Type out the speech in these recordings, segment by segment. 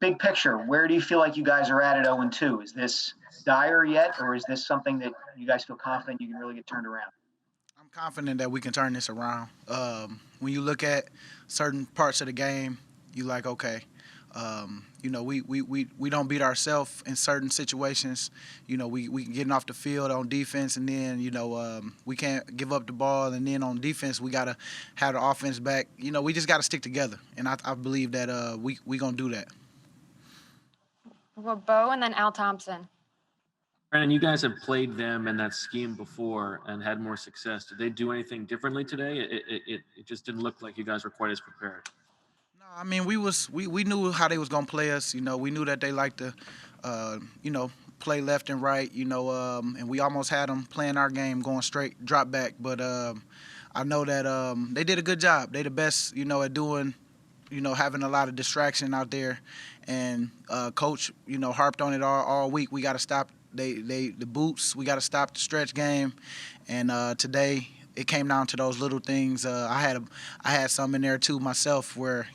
big picture, where do you feel like you guys are at 0-2? Is this dire yet, or is this something that you guys feel confident you can really get turned around? I'm confident that we can turn this around. When you look at certain parts of the game, you like, okay, we don't beat ourselves in certain situations. We getting off the field on defense, and then we can't give up the ball, and then on defense we gotta have the offense back. We just gotta stick together, and I believe that we gonna do that. We'll go Bo and then Al Thompson. Brandon, you guys have played them in that scheme before and had more success. Did they do anything differently today? It just didn't look like you guys were quite as prepared. No, I mean we knew how they was gonna play us. We knew that they like to, play left and right. And we almost had them playing our game, going straight drop back. But I know that they did a good job. They the best, at doing, having a lot of distraction out there. And coach, harped on it all week. We got to stop the boots. We got to stop the stretch game. And today it came down to those little things. I had some in there too myself where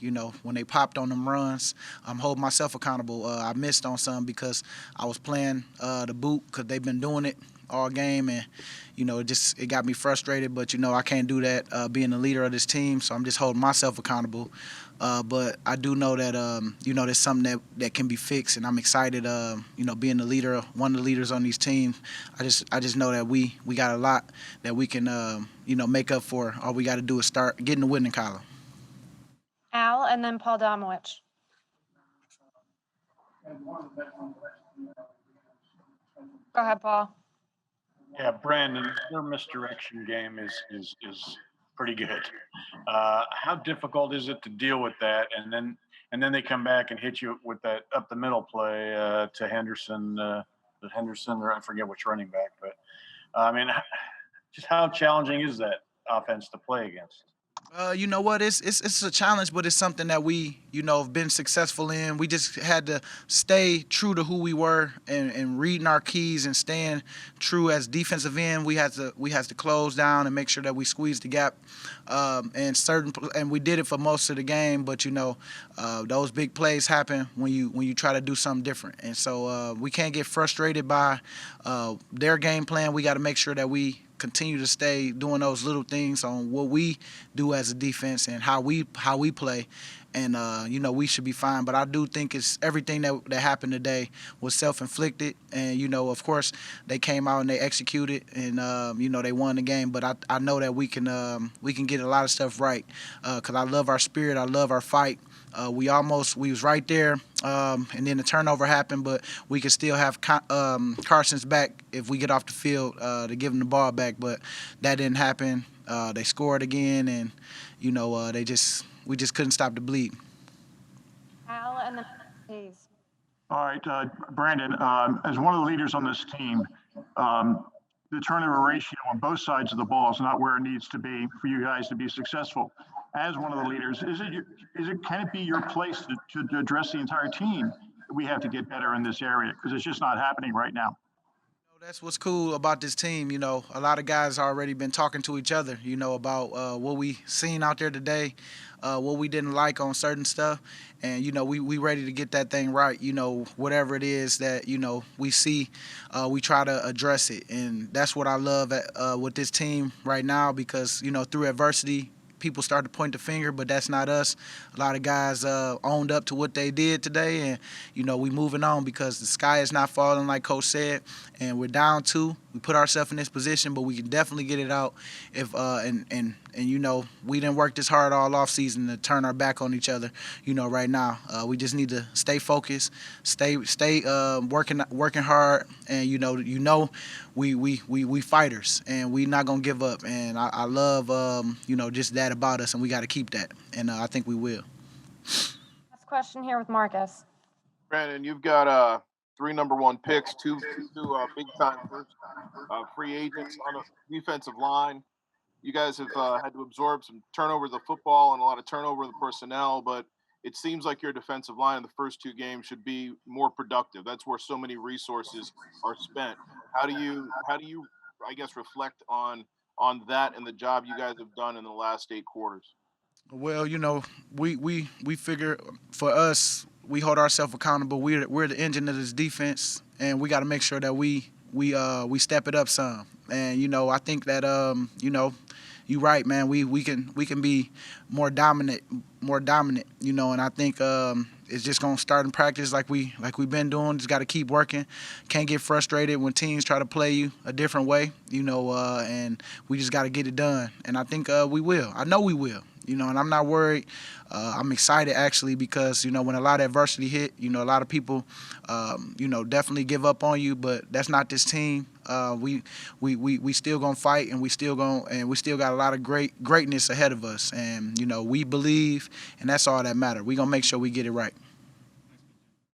when they popped on them runs, I'm holding myself accountable. I missed on some because I was playing the boot because they've been doing it all game, and it got me frustrated. But I can't do that being the leader of this team, so I'm just holding myself accountable. But I do know that there's something that can be fixed, and I'm excited. Being the leader, one of the leaders on these teams, I just know that we got a lot that we can make up for. All we got to do is start getting the winning column. Al and then Paul Domowitch. Go ahead, Paul. Yeah, Brandon, their misdirection game is pretty good. How difficult is it to deal with that? And then they come back and hit you with that up the middle play to Henderson, or I forget which running back. But I mean, just how challenging is that offense to play against? You know what? It's a challenge, but it's something that we have been successful in. We just had to stay true to who we were and reading our keys and staying true as defensive end. We had to close down and make sure that we squeezed the gap. And we did it for most of the game. But those big plays happen when you try to do something different. And so we can't get frustrated by their game plan. We got to make sure that we continue to stay doing those little things on what we do as a defense and how we play, and we should be fine. But I do think it's everything that happened today was self-inflicted, and of course they came out and they executed, and they won the game. But I know that we can get a lot of stuff right, because I love our spirit, I love our fight. We was right there, and then the turnover happened, but we could still have Carson's back if we get off the field to give him the ball back. But that didn't happen. They scored again, and we just couldn't stop the bleed. Al and then please. All right, Brandon, as one of the leaders on this team, the turnover ratio on both sides of the ball is not where it needs to be for you guys to be successful. As one of the leaders, can it be your place to address the entire team? We have to get better in this area because it's just not happening right now. That's what's cool about this team. A lot of guys already been talking to each other, about what we seen out there today, what we didn't like on certain stuff. And, we ready to get that thing right. Whatever it is that, we see, we try to address it. And that's what I love with this team right now because, through adversity, people start to point the finger, but that's not us. A lot of guys owned up to what they did today, and we moving on because the sky is not falling, like Coach said, and we're down 2. We put ourselves in this position, but we can definitely get it out if we didn't work this hard all off season to turn our back on each other. Right now we just need to stay focused, stay working hard, and we fighters, and we not gonna give up. And I love just that about us, and we got to keep that, and I think we will. Last question here with Marcus. Brandon, you've got 3 number 1 picks, two big time first free agents on a defensive line. You guys have had to absorb some turnover of the football and a lot of turnover of the personnel, but it seems like your defensive line in the first 2 games should be more productive. That's where so many resources are spent. How do you I guess reflect on that and the job you guys have done in the last 8 quarters? Well, we figure for us, we hold ourselves accountable. We're the engine of this defense, and we got to make sure that we step it up some. And I think that you're right, man. We can be more dominant. And I think it's just gonna start in practice like we've been doing. Just got to keep working. Can't get frustrated when teams try to play you a different way, and we just got to get it done. And I think we will. I know we will. And I'm not worried. I'm excited actually because when a lot of adversity hit, a lot of people, definitely give up on you. But that's not this team. We still gonna fight, and we still got a lot of greatness ahead of us. And we believe, and that's all that matters. We gonna make sure we get it right.